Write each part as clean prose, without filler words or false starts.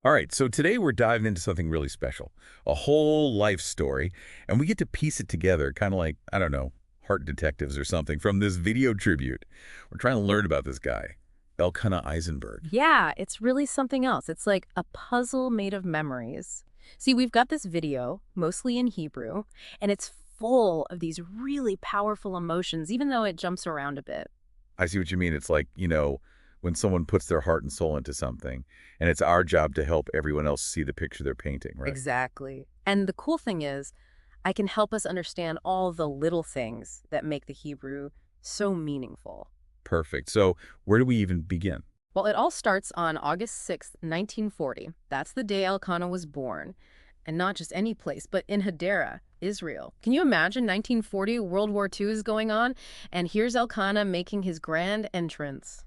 All right, so today we're diving into something really special, a whole life story, and we get to piece it together, kind of like, I don't know, Heart Detectives or something from this video tribute. We're trying to learn about this guy, Elkanah Eisenberg. Yeah, it's really something else. It's like a puzzle made of memories. See, we've got this video, mostly in Hebrew, and it's full of these really powerful emotions, even though it jumps around a bit. I see what you mean. It's like, when someone puts their heart and soul into something, and it's our job to help everyone else see the picture they're painting, right? Exactly. And the cool thing is, I can help us understand all the little things that make the Hebrew so meaningful. Perfect. So where do we even begin? Well, it all starts on August 6th, 1940. That's the day Elkanah was born. And not just any place, but in Hadera, Israel. Can you imagine 1940, World War II is going on, and here's Elkanah making his grand entrance.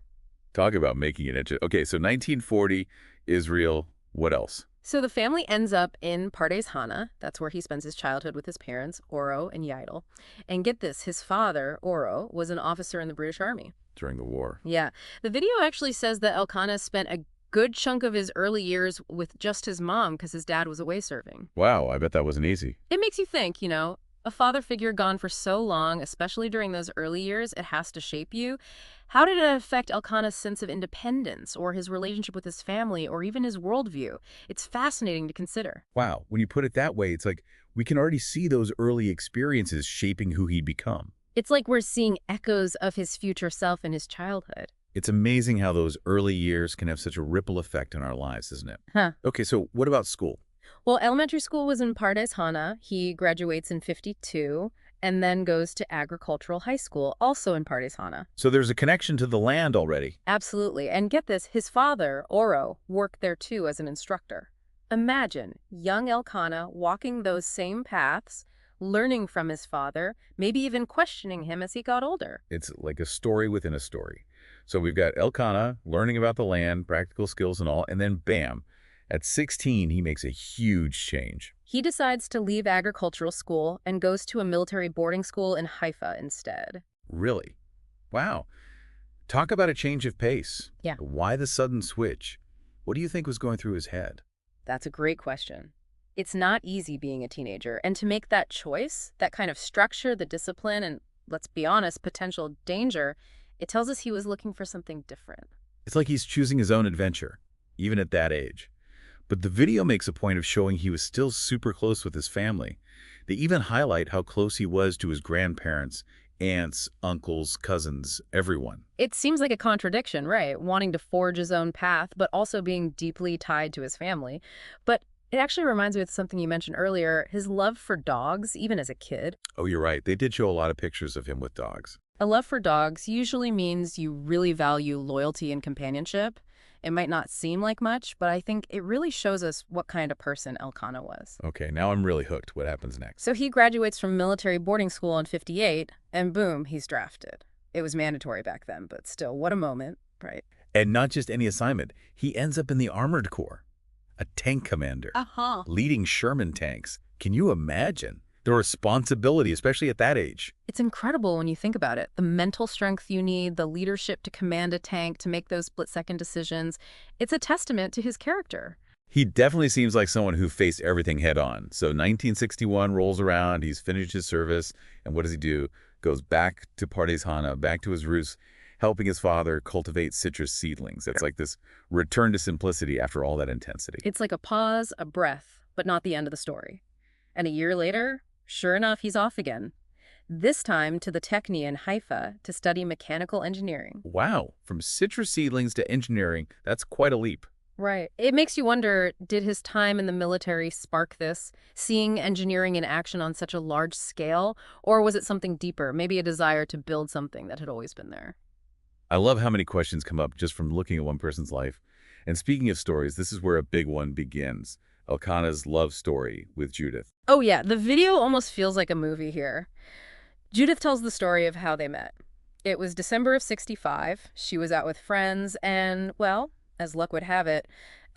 Talk about making it into. Okay, so 1940, Israel, what else? So the family ends up in Pardes Hana. That's where he spends his childhood with his parents, Oro and Yael. And get this, his father, Oro, was an officer in the British Army. During the war. Yeah. The video actually says that Elkanah spent a good chunk of his early years with just his mom because his dad was away serving. Wow, I bet that wasn't easy. It makes you think, a father figure gone for so long, especially during those early years, it has to shape you. How did it affect Elkanah's sense of independence or his relationship with his family or even his worldview? It's fascinating to consider. Wow, when you put it that way, it's like we can already see those early experiences shaping who he'd become. It's like we're seeing echoes of his future self in his childhood. It's amazing how those early years can have such a ripple effect on our lives, isn't it? Huh. Okay, so what about school? Well, elementary school was in Pardes Hana. He graduates in 52 and then goes to agricultural high school, also in Pardes Hana. So there's a connection to the land already. Absolutely. And get this, his father, Oro, worked there too as an instructor. Imagine young Elkanah walking those same paths, learning from his father, maybe even questioning him as he got older. It's like a story within a story. So we've got Elkanah learning about the land, practical skills and all, and then bam, at 16, he makes a huge change. He decides to leave agricultural school and goes to a military boarding school in Haifa instead. Really? Wow. Talk about a change of pace. Yeah. Why the sudden switch? What do you think was going through his head? That's a great question. It's not easy being a teenager, and to make that choice, that kind of structure, the discipline, and let's be honest, potential danger, it tells us he was looking for something different. It's like he's choosing his own adventure, even at that age. But the video makes a point of showing he was still super close with his family. They even highlight how close he was to his grandparents, aunts, uncles, cousins, everyone. It seems like a contradiction, right? Wanting to forge his own path, but also being deeply tied to his family. But it actually reminds me of something you mentioned earlier, his love for dogs, even as a kid. Oh, you're right. They did show a lot of pictures of him with dogs. A love for dogs usually means you really value loyalty and companionship. It might not seem like much, but I think it really shows us what kind of person Elkanah was. Okay, now I'm really hooked. What happens next? So he graduates from military boarding school in 58, and boom, he's drafted. It was mandatory back then, but still, what a moment, right? And not just any assignment. He ends up in the Armored Corps, a tank commander, leading Sherman tanks. Can you imagine the responsibility, especially at that age? It's incredible when you think about it. The mental strength you need, the leadership to command a tank, to make those split-second decisions. It's a testament to his character. He definitely seems like someone who faced everything head on. So 1961 rolls around, he's finished his service, and what does he do? Goes back to Pardes Hana, back to his roots, helping his father cultivate citrus seedlings. It's like this return to simplicity after all that intensity. It's like a pause, a breath, but not the end of the story. And a year later, sure enough, he's off again. This time to the Techni in Haifa to study mechanical engineering. Wow, from citrus seedlings to engineering, that's quite a leap. Right. It makes you wonder, did his time in the military spark this, seeing engineering in action on such a large scale? Or was it something deeper, maybe a desire to build something that had always been there? I love how many questions come up just from looking at one person's life. And speaking of stories, this is where a big one begins. Elkanah's love story with Judith. Oh yeah, the video almost feels like a movie here. Judith tells the story of how they met. It was December of 65. She was out with friends and, well, as luck would have it,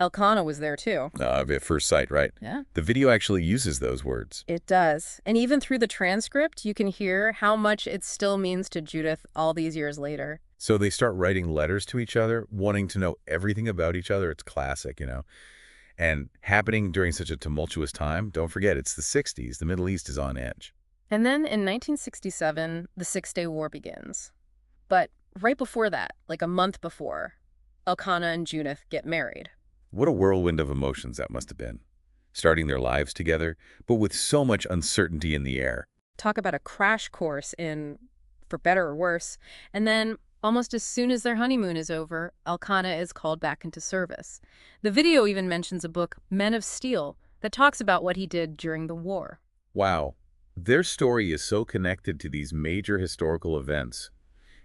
Elkanah was there too. At first sight, right? Yeah. The video actually uses those words. It does. And even through the transcript, you can hear how much it still means to Judith all these years later. So they start writing letters to each other, wanting to know everything about each other. It's classic, And happening during such a tumultuous time, don't forget, it's the 60s. The Middle East is on edge. And then in 1967, the Six-Day War begins. But right before that, like a month before, Elkanah and Junith get married. What a whirlwind of emotions that must have been. Starting their lives together, but with so much uncertainty in the air. Talk about a crash course in, for better or worse. And then, almost as soon as their honeymoon is over, Elkanah is called back into service. The video even mentions a book, Men of Steel, that talks about what he did during the war. Wow. Their story is so connected to these major historical events.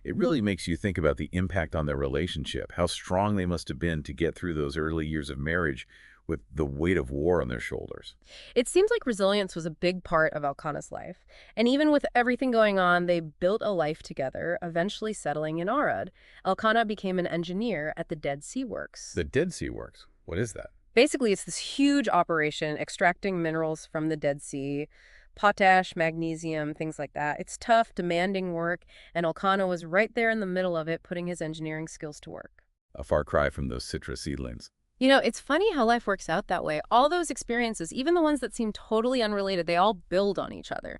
It really makes you think about the impact on their relationship, how strong they must have been to get through those early years of marriage with the weight of war on their shoulders. It seems like resilience was a big part of Elkanah's life. And even with everything going on, they built a life together, eventually settling in Arad. Elkanah became an engineer at the Dead Sea Works. The Dead Sea Works. What is that? Basically, it's this huge operation extracting minerals from the Dead Sea, potash, magnesium, things like that. It's tough, demanding work, and Elkanah was right there in the middle of it, putting his engineering skills to work. A far cry from those citrus seedlings. You know, it's funny how life works out that way. All those experiences, even the ones that seem totally unrelated, they all build on each other.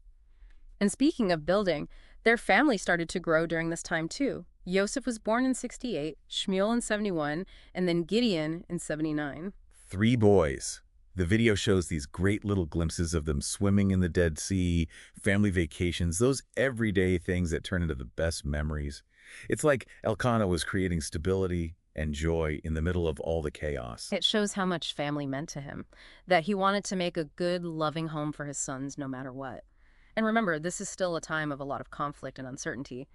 And speaking of building, their family started to grow during this time too. Yosef was born in 68, Shmuel in 71, and then Gideon in 79. 3 boys. The video shows these great little glimpses of them swimming in the Dead Sea, family vacations, those everyday things that turn into the best memories. It's like Elkanah was creating stability and joy in the middle of all the chaos. It shows how much family meant to him, that he wanted to make a good, loving home for his sons no matter what. And remember, this is still a time of a lot of conflict and uncertainty.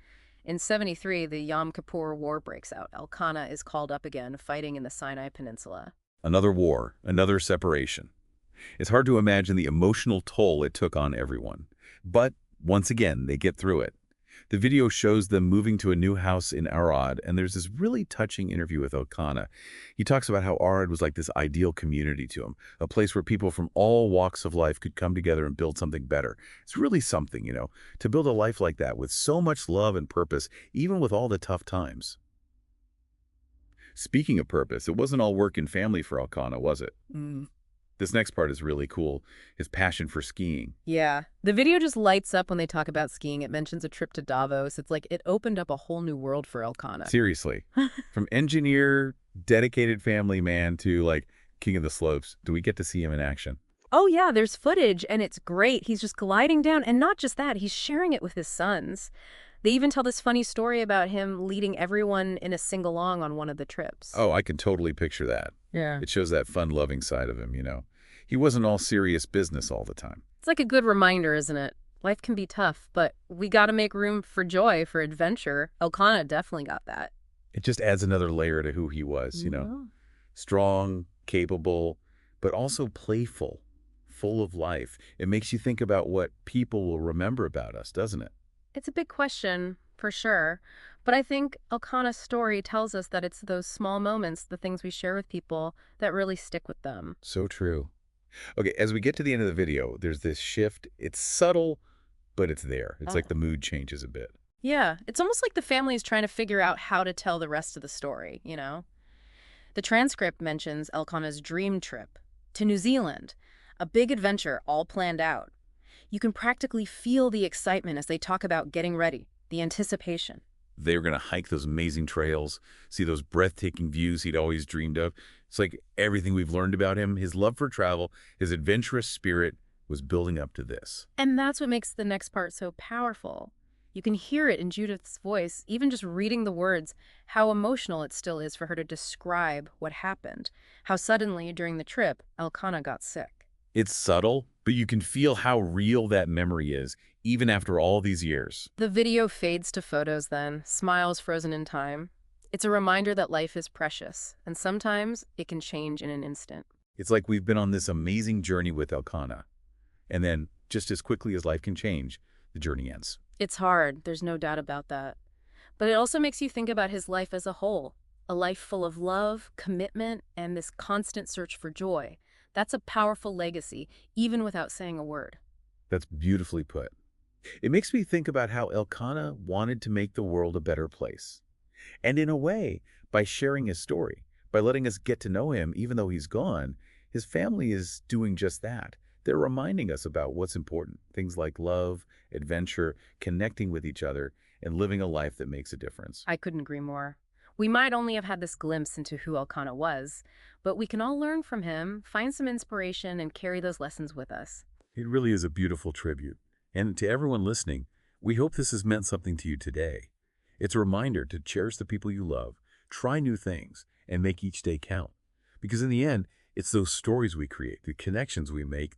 In 73, the Yom Kippur War breaks out. Elkanah is called up again, fighting in the Sinai Peninsula. Another war, another separation. It's hard to imagine the emotional toll it took on everyone. But once again, they get through it. The video shows them moving to a new house in Arad, and there's this really touching interview with Elkanah. He talks about how Arad was like this ideal community to him, a place where people from all walks of life could come together and build something better. It's really something, to build a life like that with so much love and purpose, even with all the tough times. Speaking of purpose, it wasn't all work and family for Elkanah, was it? This next part is really cool, his passion for skiing. Yeah. The video just lights up when they talk about skiing. It mentions a trip to Davos. It's like it opened up a whole new world for Elkanah. Seriously. From engineer, dedicated family man to, king of the slopes. Do we get to see him in action? Oh, yeah, there's footage, and it's great. He's just gliding down, and not just that, he's sharing it with his sons. They even tell this funny story about him leading everyone in a sing-along on one of the trips. Oh, I can totally picture that. Yeah. It shows that fun-loving side of him, He wasn't all serious business all the time. It's like a good reminder, isn't it? Life can be tough, but we got to make room for joy, for adventure. Elkanah definitely got that. It just adds another layer to who he was, Strong, capable, but also playful, full of life. It makes you think about what people will remember about us, doesn't it? It's a big question, for sure. But I think Elkanah's story tells us that it's those small moments, the things we share with people, that really stick with them. So true. Okay, as we get to the end of the video, there's this shift. It's subtle, but it's there. It's like the mood changes a bit. Yeah, it's almost like the family is trying to figure out how to tell the rest of the story, The transcript mentions Elkanah's dream trip to New Zealand, a big adventure all planned out. You can practically feel the excitement as they talk about getting ready, the anticipation. They were going to hike those amazing trails, see those breathtaking views he'd always dreamed of. It's like everything we've learned about him, his love for travel, his adventurous spirit was building up to this. And that's what makes the next part so powerful. You can hear it in Judith's voice, even just reading the words, how emotional it still is for her to describe what happened, how suddenly, during the trip, Elkanah got sick. It's subtle, but you can feel how real that memory is, even after all these years. The video fades to photos then, smiles frozen in time. It's a reminder that life is precious, and sometimes it can change in an instant. It's like we've been on this amazing journey with Elkanah, and then, just as quickly as life can change, the journey ends. It's hard, there's no doubt about that. But it also makes you think about his life as a whole, a life full of love, commitment, and this constant search for joy. That's a powerful legacy, even without saying a word. That's beautifully put. It makes me think about how Elkanah wanted to make the world a better place. And in a way, by sharing his story, by letting us get to know him even though he's gone, his family is doing just that. They're reminding us about what's important, things like love, adventure, connecting with each other, and living a life that makes a difference. I couldn't agree more. We might only have had this glimpse into who Elkanah was, but we can all learn from him, find some inspiration, and carry those lessons with us. It really is a beautiful tribute. And to everyone listening, we hope this has meant something to you today. It's a reminder to cherish the people you love, try new things, and make each day count. Because in the end, it's those stories we create, the connections we make,